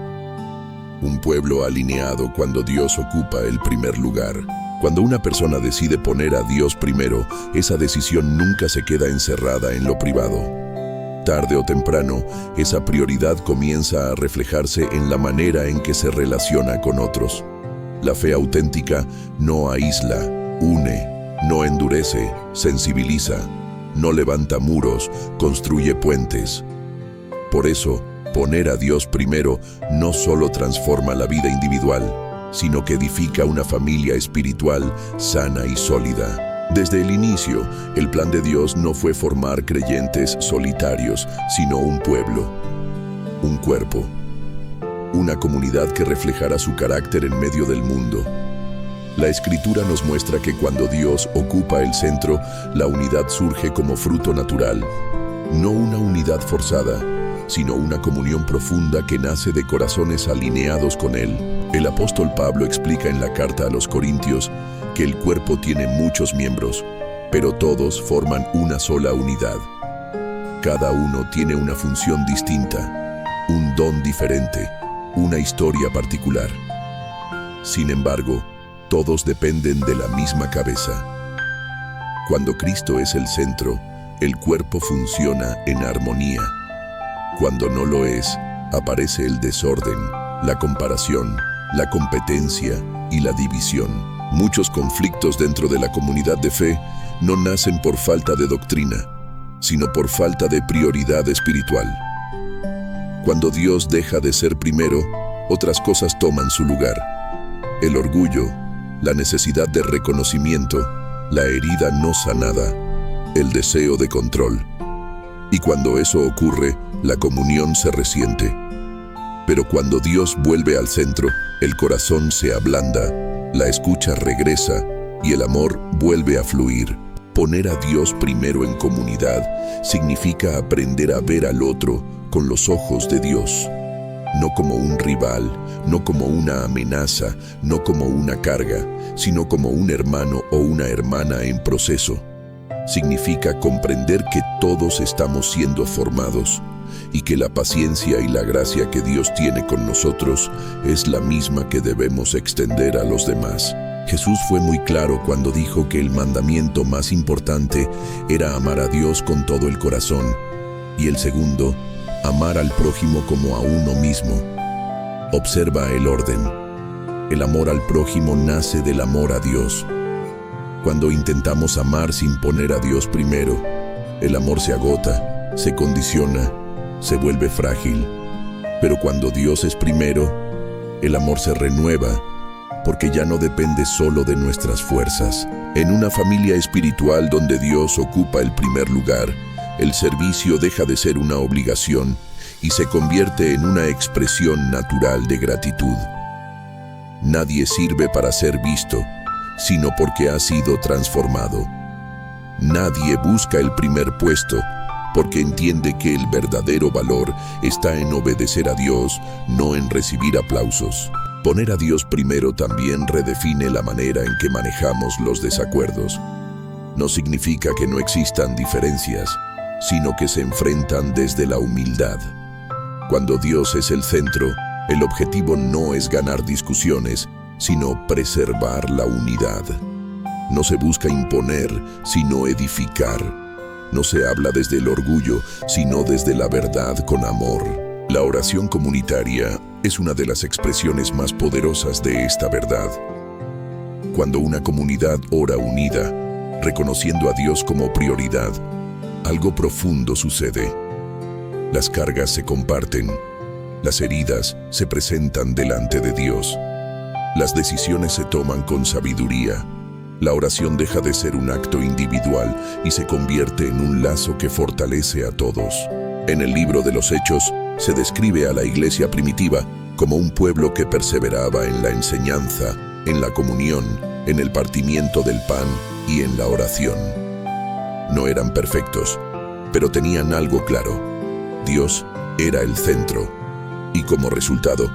Un pueblo alineado cuando Dios ocupa el primer lugar. Cuando una persona decide poner a Dios primero, esa decisión nunca se queda encerrada en lo privado. Tarde o temprano, esa prioridad comienza a reflejarse en la manera en que se relaciona con otros. La fe auténtica no aísla, une, no endurece, sensibiliza, no levanta muros, construye puentes. Por eso, poner a Dios primero no solo transforma la vida individual, sino que edifica una familia espiritual sana y sólida. Desde el inicio, el plan de Dios no fue formar creyentes solitarios, sino un pueblo, un cuerpo, una comunidad que reflejara su carácter en medio del mundo. La Escritura nos muestra que cuando Dios ocupa el centro, la unidad surge como fruto natural, no una unidad forzada, sino una comunión profunda que nace de corazones alineados con Él. El apóstol Pablo explica en la carta a los Corintios que el cuerpo tiene muchos miembros, pero todos forman una sola unidad. Cada uno tiene una función distinta, un don diferente, una historia particular. Sin embargo, todos dependen de la misma cabeza. Cuando Cristo es el centro, el cuerpo funciona en armonía. Cuando no lo es, aparece el desorden, la comparación, la competencia y la división. Muchos conflictos dentro de la comunidad de fe no nacen por falta de doctrina, sino por falta de prioridad espiritual. Cuando Dios deja de ser primero, otras cosas toman su lugar. El orgullo, la necesidad de reconocimiento, la herida no sanada, el deseo de control. Y cuando eso ocurre, la comunión se resiente. Pero cuando Dios vuelve al centro, el corazón se ablanda, la escucha regresa y el amor vuelve a fluir. Poner a Dios primero en comunidad significa aprender a ver al otro con los ojos de Dios. No como un rival, no como una amenaza, no como una carga, sino como un hermano o una hermana en proceso. Significa comprender que todos estamos siendo formados y que la paciencia y la gracia que Dios tiene con nosotros es la misma que debemos extender a los demás. Jesús fue muy claro cuando dijo que el mandamiento más importante era amar a Dios con todo el corazón y el segundo, amar al prójimo como a uno mismo. Observa el orden. El amor al prójimo nace del amor a Dios. Cuando intentamos amar sin poner a Dios primero, el amor se agota, se condiciona, se vuelve frágil. Pero cuando Dios es primero, el amor se renueva, porque ya no depende solo de nuestras fuerzas. En una familia espiritual donde Dios ocupa el primer lugar, el servicio deja de ser una obligación y se convierte en una expresión natural de gratitud. Nadie sirve para ser visto, sino porque ha sido transformado. Nadie busca el primer puesto, porque entiende que el verdadero valor está en obedecer a Dios, no en recibir aplausos. Poner a Dios primero también redefine la manera en que manejamos los desacuerdos. No significa que no existan diferencias, sino que se enfrentan desde la humildad. Cuando Dios es el centro, el objetivo no es ganar discusiones, sino preservar la unidad. No se busca imponer, sino edificar. No se habla desde el orgullo, sino desde la verdad con amor. La oración comunitaria es una de las expresiones más poderosas de esta verdad. Cuando una comunidad ora unida, reconociendo a Dios como prioridad, algo profundo sucede. Las cargas se comparten, las heridas se presentan delante de Dios. Las decisiones se toman con sabiduría. La oración deja de ser un acto individual y se convierte en un lazo que fortalece a todos. En el libro de los Hechos se describe a la iglesia primitiva como un pueblo que perseveraba en la enseñanza, en la comunión, en el partimiento del pan y en la oración. No eran perfectos, pero tenían algo claro. Dios era el centro y como resultado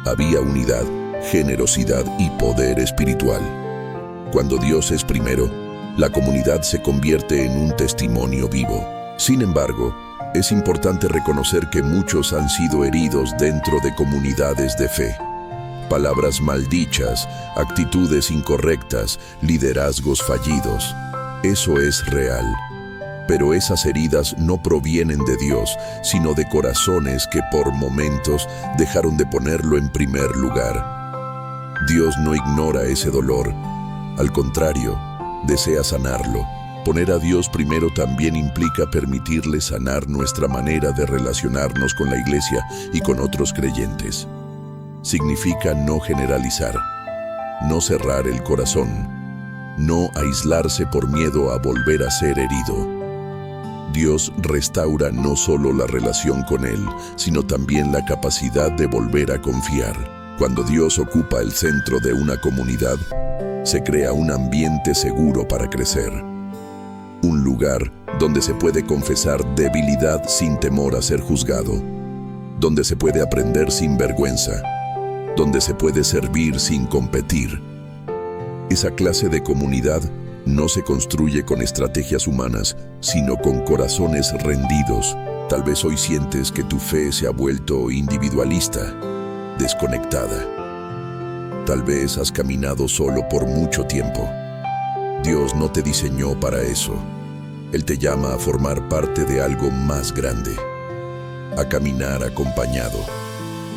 había unidad, generosidad y poder espiritual. Cuando Dios es primero, la comunidad se convierte en un testimonio vivo. Sin embargo, Es importante reconocer que muchos han sido heridos dentro de comunidades de fe. Palabras maldichas, actitudes incorrectas, liderazgos fallidos. Eso es real. Pero esas heridas no provienen de Dios, sino de corazones que por momentos dejaron de ponerlo en primer lugar. Dios no ignora ese dolor. Al contrario, desea sanarlo. Poner a Dios primero también implica permitirle sanar nuestra manera de relacionarnos con la iglesia y con otros creyentes. Significa no generalizar, no cerrar el corazón, no aislarse por miedo a volver a ser herido. Dios restaura no solo la relación con Él, sino también la capacidad de volver a confiar. Cuando Dios ocupa el centro de una comunidad, se crea un ambiente seguro para crecer. Un lugar donde se puede confesar debilidad sin temor a ser juzgado, donde se puede aprender sin vergüenza, donde se puede servir sin competir. Esa clase de comunidad no se construye con estrategias humanas, sino con corazones rendidos. Tal vez hoy sientes que tu fe se ha vuelto individualista, desconectada. Tal vez has caminado solo por mucho tiempo. Dios no te diseñó para eso. Él te llama a formar parte de algo más grande, a caminar acompañado,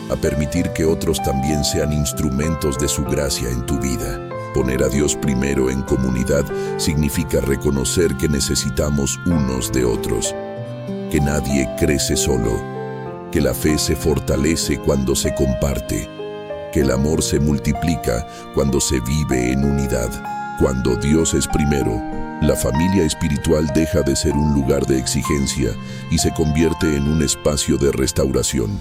a permitir que otros también sean instrumentos de su gracia en tu vida. Poner a Dios primero en comunidad significa reconocer que necesitamos unos de otros, que nadie crece solo, que la fe se fortalece cuando se comparte, que el amor se multiplica cuando se vive en unidad. Cuando Dios es primero, la familia espiritual deja de ser un lugar de exigencia y se convierte en un espacio de restauración.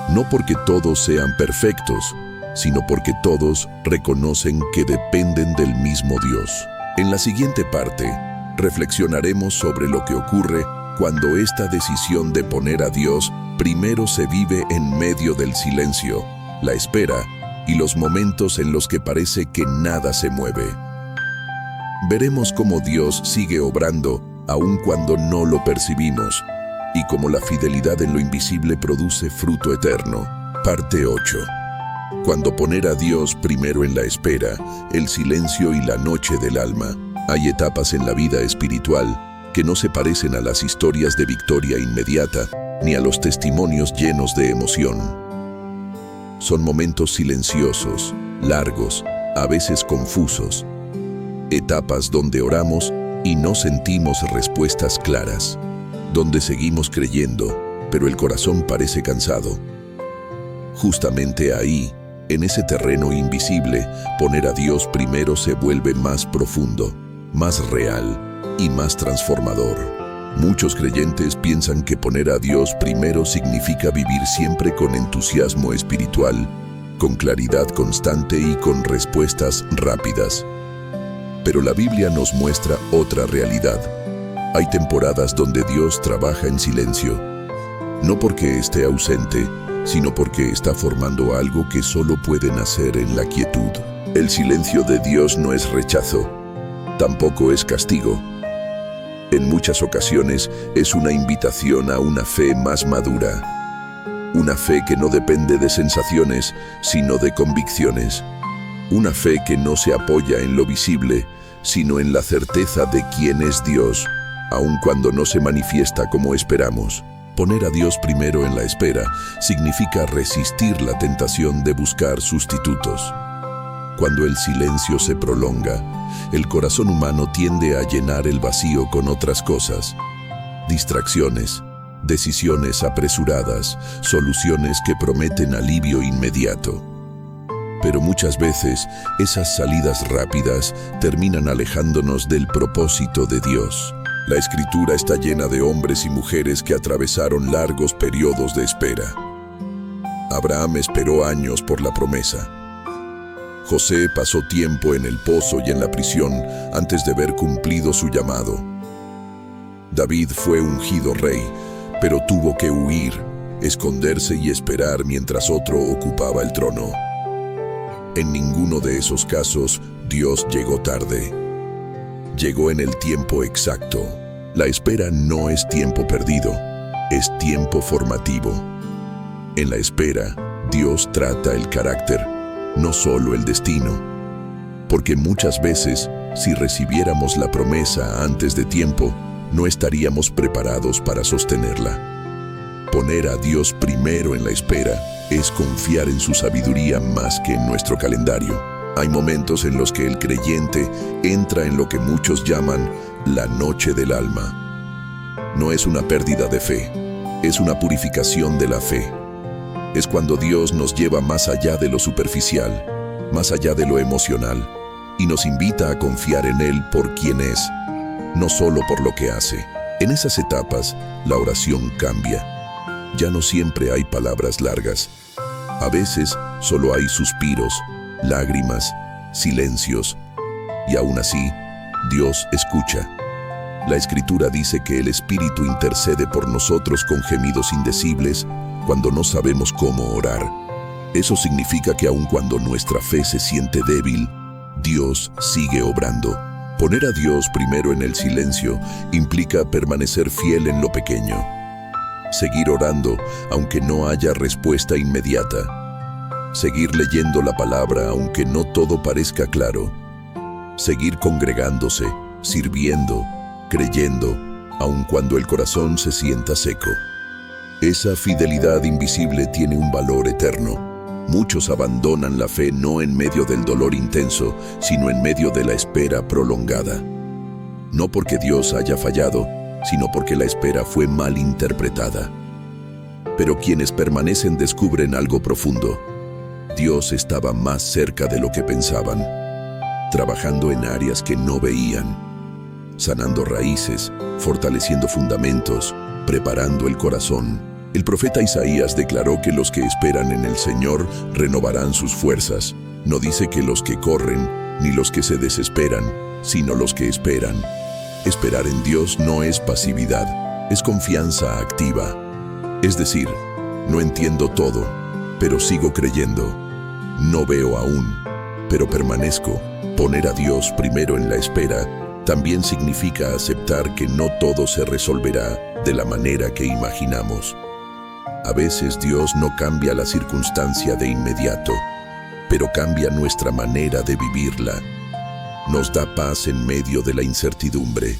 No porque todos sean perfectos, sino porque todos reconocen que dependen del mismo Dios. En la siguiente parte, reflexionaremos sobre lo que ocurre cuando esta decisión de poner a Dios primero se vive en medio del silencio, la espera y los momentos en los que parece que nada se mueve. Veremos cómo Dios sigue obrando aun cuando no lo percibimos y cómo la fidelidad en lo invisible produce fruto eterno. Parte 8. Cuando poner a Dios primero en la espera, el silencio y la noche del alma, hay etapas en la vida espiritual que no se parecen a las historias de victoria inmediata ni a los testimonios llenos de emoción. Son momentos silenciosos, largos, a veces confusos. Etapas donde oramos y no sentimos respuestas claras, donde seguimos creyendo, pero el corazón parece cansado. Justamente ahí, en ese terreno invisible, poner a Dios primero se vuelve más profundo, más real y más transformador. Muchos creyentes piensan que poner a Dios primero significa vivir siempre con entusiasmo espiritual, con claridad constante y con respuestas rápidas. Pero la Biblia nos muestra otra realidad. Hay temporadas donde Dios trabaja en silencio, no porque esté ausente, sino porque está formando algo que solo puede nacer en la quietud. El silencio de Dios no es rechazo, tampoco es castigo. En muchas ocasiones es una invitación a una fe más madura, una fe que no depende de sensaciones, sino de convicciones. Una fe que no se apoya en lo visible, sino en la certeza de quién es Dios, aun cuando no se manifiesta como esperamos. Poner a Dios primero en la espera significa resistir la tentación de buscar sustitutos. Cuando el silencio se prolonga, el corazón humano tiende a llenar el vacío con otras cosas. Distracciones, decisiones apresuradas, soluciones que prometen alivio inmediato. Pero muchas veces, esas salidas rápidas terminan alejándonos del propósito de Dios. La Escritura está llena de hombres y mujeres que atravesaron largos periodos de espera. Abraham esperó años por la promesa. José pasó tiempo en el pozo y en la prisión antes de ver cumplido su llamado. David fue ungido rey, pero tuvo que huir, esconderse y esperar mientras otro ocupaba el trono. En ninguno de esos casos, Dios llegó tarde. Llegó en el tiempo exacto. La espera no es tiempo perdido, es tiempo formativo. En la espera, Dios trata el carácter, no solo el destino. Porque muchas veces, si recibiéramos la promesa antes de tiempo, no estaríamos preparados para sostenerla. Poner a Dios primero en la espera es confiar en su sabiduría más que en nuestro calendario. Hay momentos en los que el creyente entra en lo que muchos llaman la noche del alma. No es una pérdida de fe, es una purificación de la fe. Es cuando Dios nos lleva más allá de lo superficial, más allá de lo emocional, y nos invita a confiar en Él por quien es, no solo por lo que hace. En esas etapas, la oración cambia. Ya no siempre hay palabras largas. A veces solo hay suspiros, lágrimas, silencios. Y aún así, Dios escucha. La Escritura dice que el Espíritu intercede por nosotros con gemidos indecibles cuando no sabemos cómo orar. Eso significa que aun cuando nuestra fe se siente débil, Dios sigue obrando. Poner a Dios primero en el silencio implica permanecer fiel en lo pequeño. Seguir orando aunque no haya respuesta inmediata. Seguir leyendo la palabra aunque no todo parezca claro. Seguir congregándose, sirviendo, creyendo, aun cuando el corazón se sienta seco. Esa fidelidad invisible tiene un valor eterno. Muchos abandonan la fe no en medio del dolor intenso, sino en medio de la espera prolongada. No porque Dios haya fallado, sino porque la espera fue mal interpretada. Pero quienes permanecen descubren algo profundo. Dios estaba más cerca de lo que pensaban, trabajando en áreas que no veían, sanando raíces, fortaleciendo fundamentos, preparando el corazón. El profeta Isaías declaró que los que esperan en el Señor renovarán sus fuerzas. No dice que los que corren, ni los que se desesperan, sino los que esperan. Esperar en Dios no es pasividad, es confianza activa. Es decir, no entiendo todo, pero sigo creyendo. No veo aún, pero permanezco. Poner a Dios primero en la espera también significa aceptar que no todo se resolverá de la manera que imaginamos. A veces Dios no cambia la circunstancia de inmediato, pero cambia nuestra manera de vivirla. Nos da paz en medio de la incertidumbre.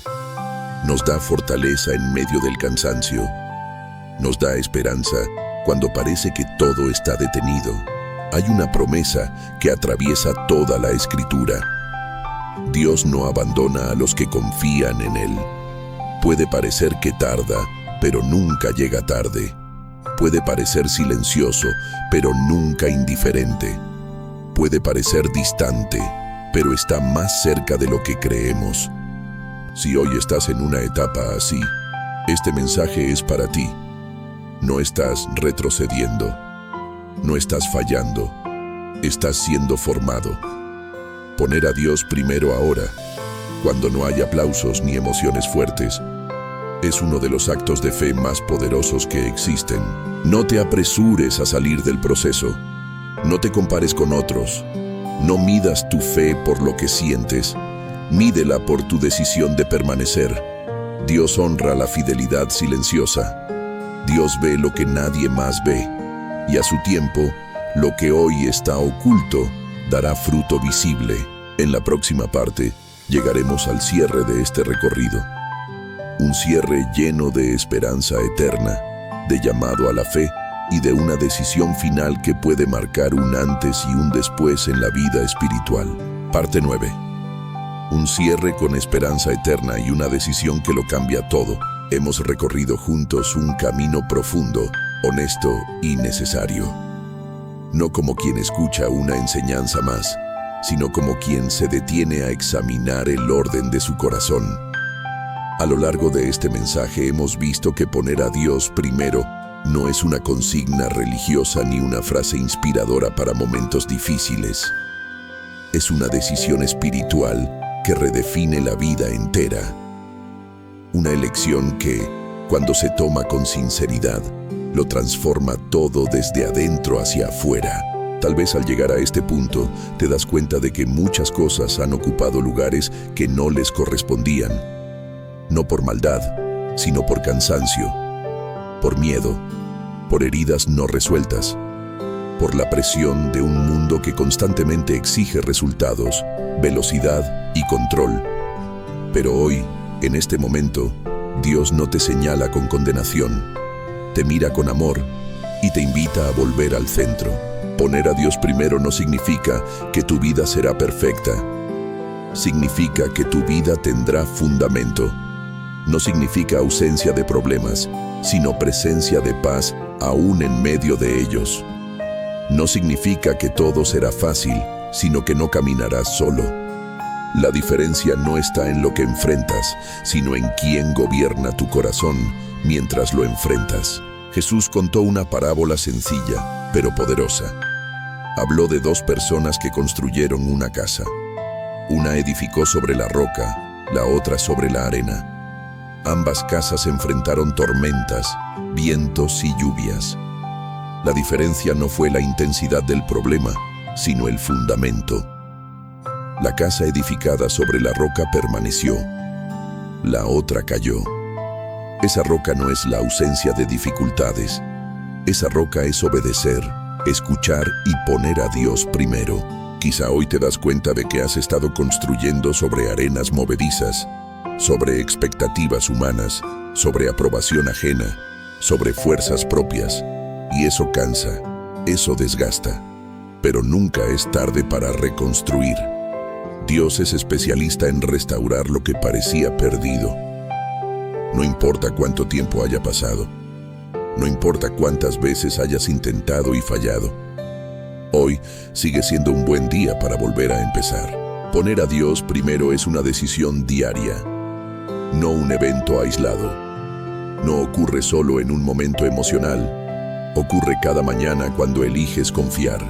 Nos da fortaleza en medio del cansancio. Nos da esperanza cuando parece que todo está detenido. Hay una promesa que atraviesa toda la Escritura. Dios no abandona a los que confían en Él. Puede parecer que tarda, pero nunca llega tarde. Puede parecer silencioso, pero nunca indiferente. Puede parecer distante, pero está más cerca de lo que creemos. Si hoy estás en una etapa así, este mensaje es para ti. No estás retrocediendo. No estás fallando. Estás siendo formado. Poner a Dios primero ahora, cuando no hay aplausos ni emociones fuertes, es uno de los actos de fe más poderosos que existen. No te apresures a salir del proceso. No te compares con otros. No midas tu fe por lo que sientes. Mídela por tu decisión de permanecer. Dios honra la fidelidad silenciosa. Dios ve lo que nadie más ve. Y a su tiempo, lo que hoy está oculto dará fruto visible. En la próxima parte, llegaremos al cierre de este recorrido. Un cierre lleno de esperanza eterna, de llamado a la fe y de una decisión final que puede marcar un antes y un después en la vida espiritual. Parte 9. Un cierre con esperanza eterna y una decisión que lo cambia todo. Hemos recorrido juntos un camino profundo, honesto y necesario. No como quien escucha una enseñanza más, sino como quien se detiene a examinar el orden de su corazón. A lo largo de este mensaje hemos visto que poner a Dios primero no es una consigna religiosa ni una frase inspiradora para momentos difíciles. Es una decisión espiritual que redefine la vida entera. Una elección que, cuando se toma con sinceridad, lo transforma todo desde adentro hacia afuera. Tal vez al llegar a este punto te das cuenta de que muchas cosas han ocupado lugares que no les correspondían. No por maldad, sino por cansancio. por miedo, por heridas no resueltas, por la presión de un mundo que constantemente exige resultados, velocidad y control. Pero hoy, en este momento, Dios no te señala con condenación, te mira con amor y te invita a volver al centro. Poner a Dios primero no significa que tu vida será perfecta. Significa que tu vida tendrá fundamento. No significa ausencia de problemas, sino presencia de paz aún en medio de ellos. No significa que todo será fácil, sino que no caminarás solo. La diferencia no está en lo que enfrentas, sino en quién gobierna tu corazón mientras lo enfrentas. Jesús contó una parábola sencilla, pero poderosa. Habló de dos personas que construyeron una casa. Una edificó sobre la roca, la otra sobre la arena. Ambas casas enfrentaron tormentas, vientos y lluvias. La diferencia no fue la intensidad del problema, sino el fundamento. La casa edificada sobre la roca permaneció. La otra cayó. Esa roca no es la ausencia de dificultades. Esa roca es obedecer, escuchar y poner a Dios primero. Quizá hoy te das cuenta de que has estado construyendo sobre arenas movedizas, sobre expectativas humanas, sobre aprobación ajena, sobre fuerzas propias. Y eso cansa, eso desgasta. Pero nunca es tarde para reconstruir. Dios es especialista en restaurar lo que parecía perdido. No importa cuánto tiempo haya pasado. No importa cuántas veces hayas intentado y fallado. Hoy sigue siendo un buen día para volver a empezar. Poner a Dios primero es una decisión diaria, no un evento aislado. No ocurre solo en un momento emocional. Ocurre cada mañana cuando eliges confiar.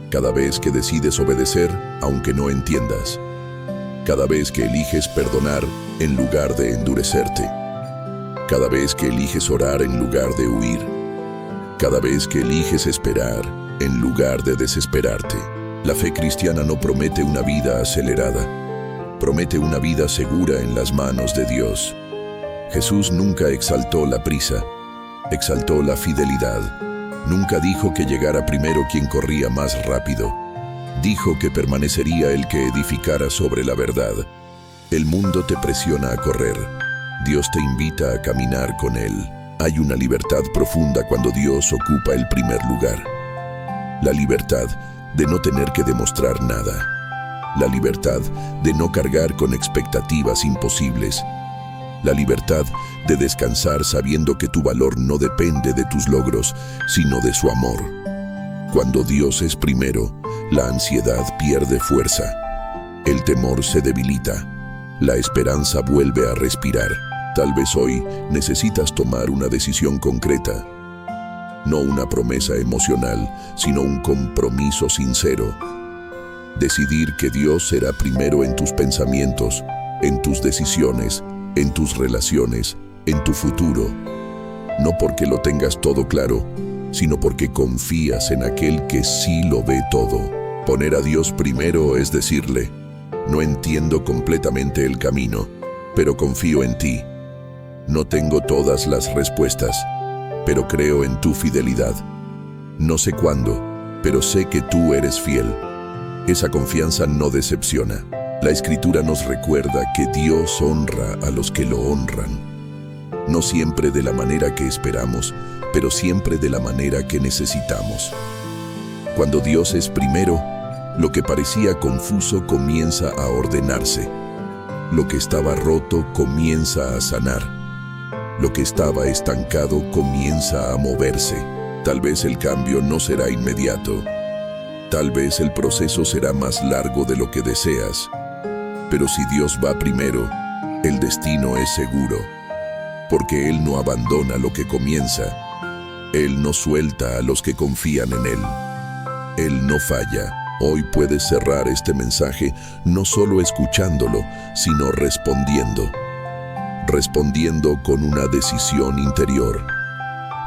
Cada vez que decides obedecer, aunque no entiendas. Cada vez que eliges perdonar en lugar de endurecerte. Cada vez que eliges orar en lugar de huir. Cada vez que eliges esperar en lugar de desesperarte. La fe cristiana no promete una vida acelerada. Promete una vida segura en las manos de Dios. Jesús nunca exaltó la prisa. Exaltó la fidelidad. Nunca dijo que llegara primero quien corría más rápido. Dijo que permanecería el que edificara sobre la verdad. El mundo te presiona a correr. Dios te invita a caminar con Él. Hay una libertad profunda cuando Dios ocupa el primer lugar. La libertad de no tener que demostrar nada. La libertad de no cargar con expectativas imposibles. La libertad de descansar sabiendo que tu valor no depende de tus logros, sino de su amor. Cuando Dios es primero, la ansiedad pierde fuerza. El temor se debilita. La esperanza vuelve a respirar. Tal vez hoy necesitas tomar una decisión concreta. No una promesa emocional, sino un compromiso sincero. Decidir que Dios será primero en tus pensamientos, en tus decisiones, en tus relaciones, en tu futuro. No porque lo tengas todo claro, sino porque confías en aquel que sí lo ve todo. Poner a Dios primero es decirle: no entiendo completamente el camino, pero confío en ti. No tengo todas las respuestas, pero creo en tu fidelidad. No sé cuándo, pero sé que tú eres fiel. Esa confianza no decepciona. La Escritura nos recuerda que Dios honra a los que lo honran. No siempre de la manera que esperamos, pero siempre de la manera que necesitamos. Cuando Dios es primero, lo que parecía confuso comienza a ordenarse. Lo que estaba roto comienza a sanar. Lo que estaba estancado comienza a moverse. Tal vez el cambio no será inmediato. Tal vez el proceso será más largo de lo que deseas. Pero si Dios va primero, el destino es seguro. Porque Él no abandona lo que comienza. Él no suelta a los que confían en Él. Él no falla. Hoy puedes cerrar este mensaje no solo escuchándolo, sino respondiendo. Respondiendo con una decisión interior.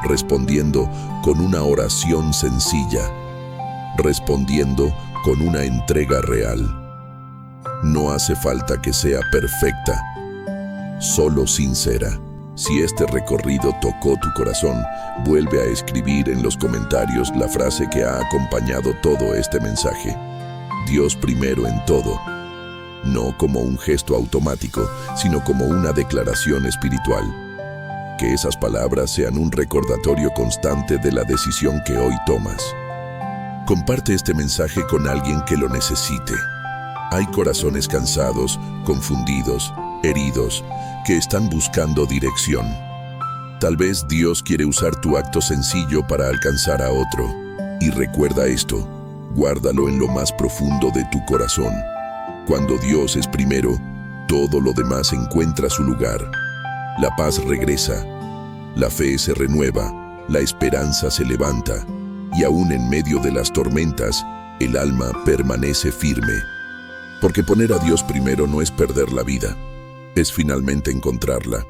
Respondiendo con una oración sencilla. Respondiendo con una entrega real. No hace falta que sea perfecta, solo sincera. Si este recorrido tocó tu corazón, vuelve a escribir en los comentarios la frase que ha acompañado todo este mensaje. Dios primero en todo. No como un gesto automático, sino como una declaración espiritual. Que esas palabras sean un recordatorio constante de la decisión que hoy tomas. Comparte este mensaje con alguien que lo necesite. Hay corazones cansados, confundidos, heridos, que están buscando dirección. Tal vez Dios quiere usar tu acto sencillo para alcanzar a otro. Y recuerda esto, guárdalo en lo más profundo de tu corazón. Cuando Dios es primero, todo lo demás encuentra su lugar. La paz regresa, la fe se renueva, la esperanza se levanta, y aún en medio de las tormentas, el alma permanece firme. Porque poner a Dios primero no es perder la vida, es finalmente encontrarla.